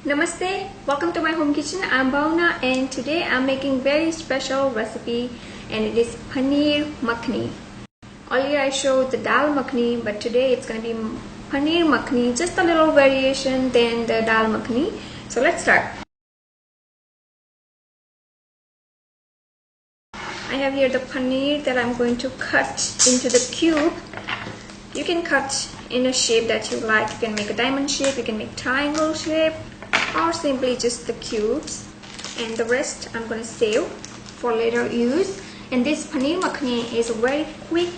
Namaste, welcome to my home kitchen. I'm Bhavna and today I'm making very special recipe and it is paneer makhani. Earlier I showed the dal makhani, but today it's going to be paneer makhani, just a little variation than the dal makhani. So let's start. I have here the paneer that I'm going to cut into the cube. You can cut in a shape that you like. You can make a diamond shape, you can make triangle shape, or simply just the cubes, and the rest I'm going to save for later use. And this paneer makhani is a very quick,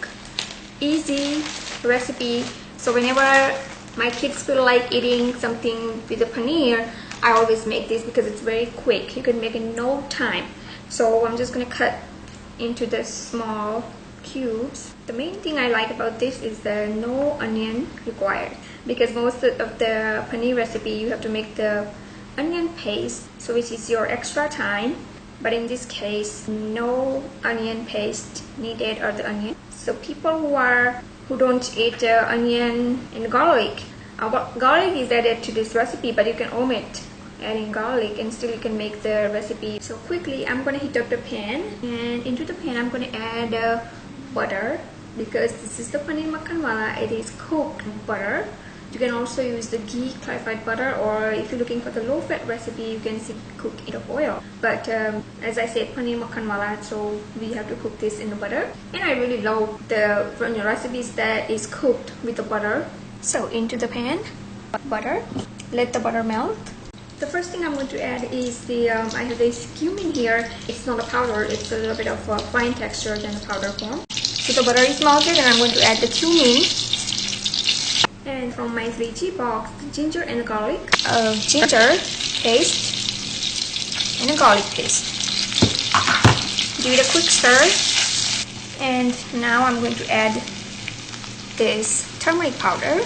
easy recipe, so whenever my kids feel like eating something with the paneer, I always make this because it's very quick. You can make in no time. So I'm just going to cut into the small cubes. The main thing I like about this is the no onion required, because most of the paneer recipe you have to make the onion paste, so which is your extra time, but in this case no onion paste needed, or the onion. So people who don't eat onion and garlic, garlic is added to this recipe, but you can omit adding garlic and still you can make the recipe. So quickly I'm going to heat up the pan, and into the pan I'm going to add butter, because this is the paneer makhan, it is cooked butter. You can also use the ghee clarified butter, or if you're looking for the low fat recipe you can cook it in oil. But as I said, paneer makhan, so we have to cook this in the butter, and I really love the recipes that is cooked with the butter. So into the pan, butter, let the butter melt. The first thing I'm going to add is the I have this cumin here. It's not a powder, it's a little bit of a fine texture than the powder form. So the butter is melted and I'm going to add the cumin, and from my 3G box, the ginger and the garlic, ginger paste and a garlic paste. Give it a quick stir, and now I'm going to add this turmeric powder.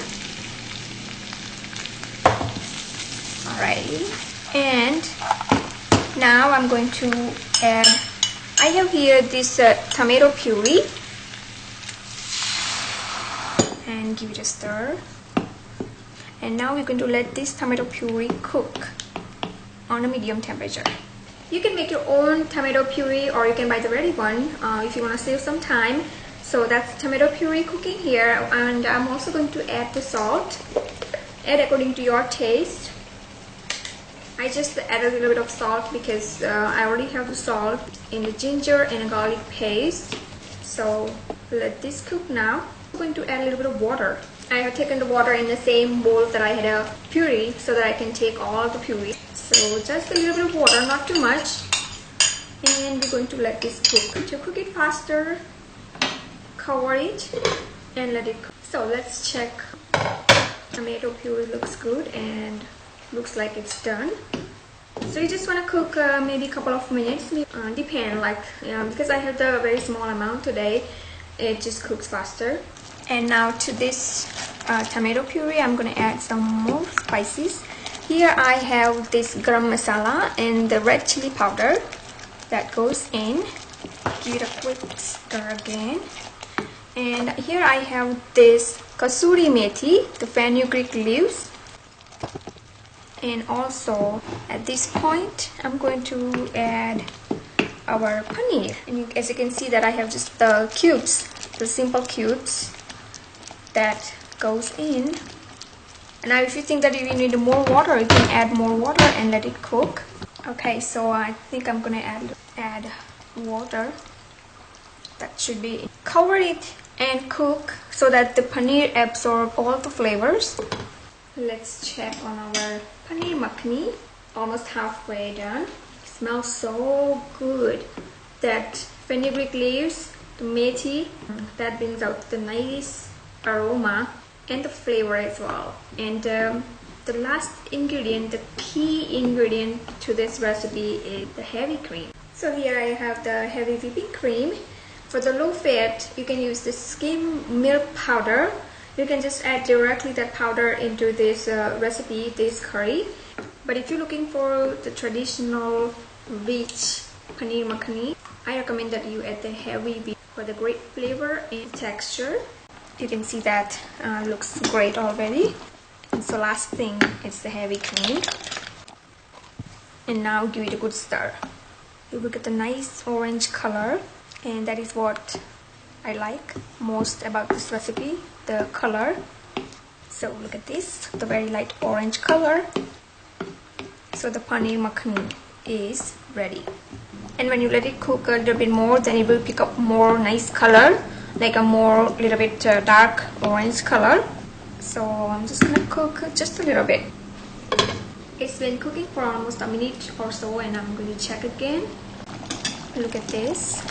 Alrighty, and now I'm going to add, I have here this tomato puree, and give it a stir. And now we're going to let this tomato puree cook on a medium temperature. You can make your own tomato puree, or you can buy the ready one if you want to save some time. So that's tomato puree cooking here, and I'm also going to add the salt. Add according to your taste. I just added a little bit of salt because I already have the salt in the ginger and garlic paste. So let this cook now. I'm going to add a little bit of water. I have taken the water in the same bowl that I had a puree, so that I can take all the puree. So just a little bit of water, not too much. And we're going to let this cook. To cook it faster, cover it and let it cook. So let's check. Tomato puree looks good and looks like it's done. So you just want to cook maybe a couple of minutes, depend, like because I have the very small amount today, it just cooks faster. And now to this tomato puree I'm going to add some more spices. Here I have this garam masala and the red chili powder that goes in. Give it a quick stir again. And here I have this kasuri methi, the fenugreek leaves. And also at this point I'm going to add our paneer, and as you can see that I have just the cubes, the simple cubes that goes in. And now if you think that you need more water, you can add more water and let it cook. Okay, so I think I'm gonna add water. That should be. Cover it and cook so that the paneer absorb all the flavors. Let's check on our paneer makhani. Almost halfway done. It smells so good. That fenugreek leaves, the methi, that brings out the nice aroma and the flavor as well. And the last ingredient, the key ingredient to this recipe, is the heavy cream. So here I have the heavy whipping cream. For the low fat, you can use the skim milk powder. You can just add directly that powder into this recipe, this curry. But if you're looking for the traditional rich paneer makhani, I recommend that you add the heavy whip for the great flavor and texture. You can see that looks great already. And so last thing is the heavy cream. And now give it a good stir. You will get a nice orange color, and that is what I like most about this recipe, the color. So look at this, the very light orange color. So the paneer makhani is ready. And when you let it cook a little bit more, then it will pick up more nice color, like a more little bit dark orange color. So I'm just gonna cook just a little bit. It's been cooking for almost a minute or so, and I'm going to check again. Look at this.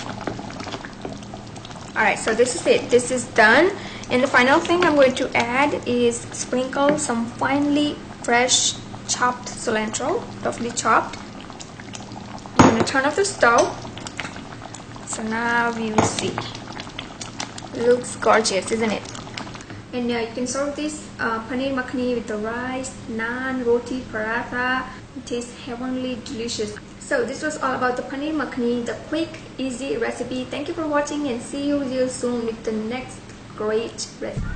Alright, so this is it. This is done. And the final thing I'm going to add is sprinkle some finely fresh chopped cilantro, roughly chopped. I'm going to turn off the stove. So now you will see. Looks gorgeous, isn't it? And you can serve this paneer makhani with the rice, naan, roti, paratha. It tastes heavenly delicious. So this was all about the paneer makhani, the quick, easy recipe. Thank you for watching, and see you real soon with the next great recipe.